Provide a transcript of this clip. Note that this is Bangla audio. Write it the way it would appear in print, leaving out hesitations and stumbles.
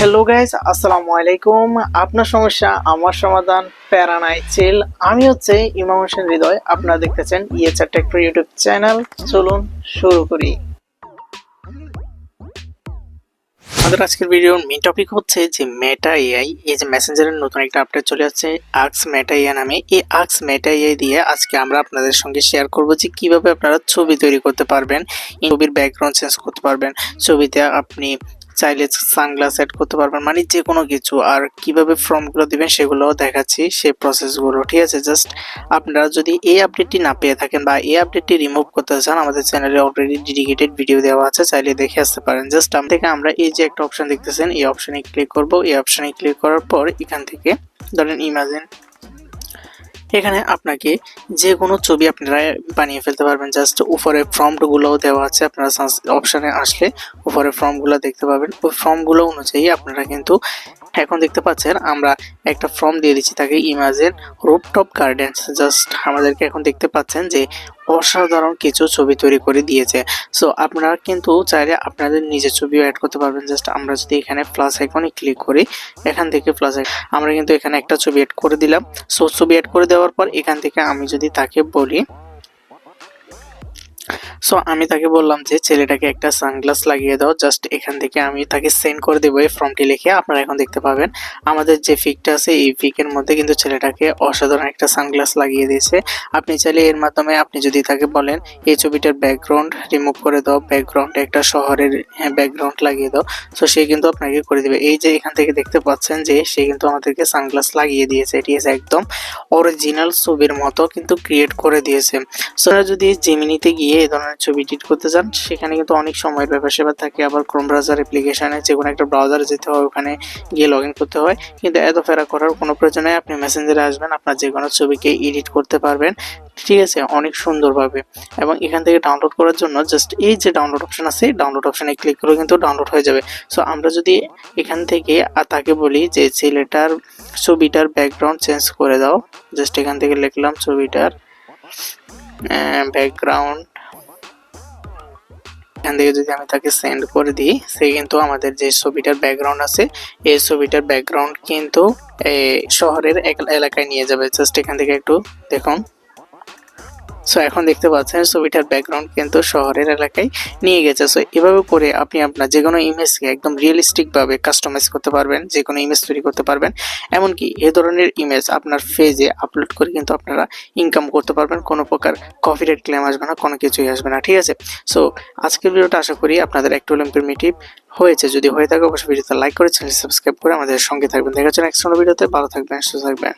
হ্যালো গাইস, আসসালামু আলাইকুম। আপনার সমস্যা আমার সমাধান, প্যারা নাই চিল। আমি হচ্ছে ইমাম হোসেন হৃদয়। আপনারা দেখতেছেন ইয়েচার টেক ইউটিউব চ্যানেল। চলুন শুরু করি। আমাদের আজকের ভিডিওর মেইন টপিক হচ্ছে যে মেটা এআই, এই যে মেসেঞ্জারের নতুন একটা আপডেট চলে আসছে আক্স মেটা এআই নামে। এই আক্স মেটা এআই দিয়ে আজকে আমরা আপনাদের সঙ্গে শেয়ার করব যে কিভাবে আপনারা ছবি তৈরি করতে পারবেন, ছবির ব্যাকগ্রাউন্ড চেঞ্জ করতে পারবেন, ছবিতে আপনি চাইলে সানগ্লাস অ্যাড করতে পারবেন, মানে যে কোনো কিছু। আর কিভাবে ফর্মগুলো দিবেন সেগুলোও দেখাচ্ছি, সেই প্রসেসগুলো। ঠিক আছে, জাস্ট আপনারা যদি এই আপডেটটি না পেয়ে থাকেন বা এই আপডেটটি রিমুভ করতে চান, আমাদের চ্যানেলে অলরেডি ডেডিকেটেড ভিডিও দেওয়া আছে, চাইলে দেখে আসতে পারেন। জাস্ট আমরা এই যে একটা অপশন দেখতেছেন, এই অপশনে ক্লিক করব। এই অপশনে ক্লিক করার পর এখান থেকে ধরেন ইমাজিন, এখানে আপনাকে যে কোনো ছবি আপনারা বানিয়ে ফেলতে পারবেন। জাস্ট উপরে ফর্মগুলোও দেওয়া আছে, আপনারা অপশানে আসলে উপরে ফর্মগুলো দেখতে পাবেন। ওই ফর্মগুলো অনুযায়ী আপনারা কিন্তু এখন দেখতে পাচ্ছেন আমরা একটা ফর্ম দিয়ে দিচ্ছি তাকে, ইমাজিন রুফটপ গার্ডেন্স। জাস্ট আমাদেরকে এখন দেখতে পাচ্ছেন যে অসাধারণ কিছু ছবি তৈরি করে দিয়েছে। সো আপনারা কিন্তু চাইলে আপনাদের নিজের ছবিও অ্যাড করতে পারবেন। জাস্ট আমরা যদি এখানে প্লাস আইকনে ক্লিক করি, এখান থেকে প্লাস আমরা কিন্তু এখানে একটা ছবি অ্যাড করে দিলাম। সো ছবি অ্যাড করে দেওয়ার পর এখান থেকে আমি যদি তাকে বলি, সো আমি তাকে বললাম যে ছেলেটাকে একটা সানগ্লাস লাগিয়ে দাও। জাস্ট এখান থেকে আমি তাকে সেন্ড করে দেবো এই ফর্মটি লিখে। আপনারা এখন দেখতে পাবেন আমাদের যে পিকটা আছে এই পিকের মধ্যে কিন্তু ছেলেটাকে অসাধারণ একটা সানগ্লাস লাগিয়ে দিয়েছে। আপনি চাইলে এর মাধ্যমে আপনি যদি তাকে বলেন এই ছবিটার ব্যাকগ্রাউন্ড রিমুভ করে দাও, ব্যাকগ্রাউন্ডে একটা শহরের ব্যাকগ্রাউন্ড লাগিয়ে দাও, সো সে কিন্তু আপনাকে করে দেবে। এই যে এখান থেকে দেখতে পাচ্ছেন যে সে কিন্তু আমাদেরকে সানগ্লাস লাগিয়ে দিয়েছে। এটি একদম অরিজিনাল ছবির মতো কিন্তু ক্রিয়েট করে দিয়েছে। সো যদি জেমিনিতে গিয়ে এই ধরনের ছবি এডিট করতে চান, সেখানে কিন্তু অনেক সময়ের ব্যাপার থাকে। আবার ক্রোম ব্রাউজার অ্যাপ্লিকেশনে যে কোনো একটা ব্রাউজারে যেতে হয়, ওখানে গিয়ে লগ ইন করতে হয়। কিন্তু এত ফেরা করার কোনো প্রয়োজন নেই। আপনি মেসেঞ্জারে আসবেন, আপনার যে কোনো ছবিকে এডিট করতে পারবেন, ঠিক আছে, অনেক সুন্দরভাবে। এবং এখান থেকে ডাউনলোড করার জন্য জাস্ট এই যে ডাউনলোড অপশন আছে, ডাউনলোড অপশনে ক্লিক করে কিন্তু ডাউনলোড হয়ে যাবে। সো আমরা যদি এখান থেকে তাকে বলি যে ছেলেটার ছবিটার ব্যাকগ্রাউন্ড চেঞ্জ করে দাও, জাস্ট এখান থেকে লিখলাম ছবিটার ব্যাকগ্রাউন্ড, এখান থেকে যদি আমি তাকে সেন্ড করে দিই, সে কিন্তু আমাদের যে ছবিটার ব্যাকগ্রাউন্ড আছে এই ছবিটার ব্যাকগ্রাউন্ড কিন্তু শহরের এলাকায় নিয়ে যাবে। জাস্ট এখান থেকে একটু দেখুন। সো এখন দেখতে পাচ্ছেন ছবিটার ব্যাকগ্রাউন্ড কিন্তু শহরের এলাকায় নিয়ে গেছে। সো এভাবে করে আপনি আপনার যে কোনো ইমেজকে একদম রিয়েলিস্টিকভাবে কাস্টমাইজ করতে পারবেন, যে কোনো ইমেজ তৈরি করতে পারবেন। এমনকি এই ধরনের ইমেজ আপনার পেজে আপলোড করে কিন্তু আপনারা ইনকাম করতে পারবেন। কোনো প্রকার কপিরাইট ক্লেম আসবে না, কোনো কিছুই আসবে না। ঠিক আছে, সো আজকের ভিডিওটা আশা করি আপনাদের একটু ইনফরমেটিভ হয়েছে। যদি হয়ে থাকে অবশ্যই ভিডিওতে লাইক করে চ্যানেল সাবস্ক্রাইব করে আমাদের সঙ্গে থাকবেন। দেখা হচ্ছে নেক্সট কোনো ভিডিওতে। ভালো থাকবেন, সুস্থ থাকবেন।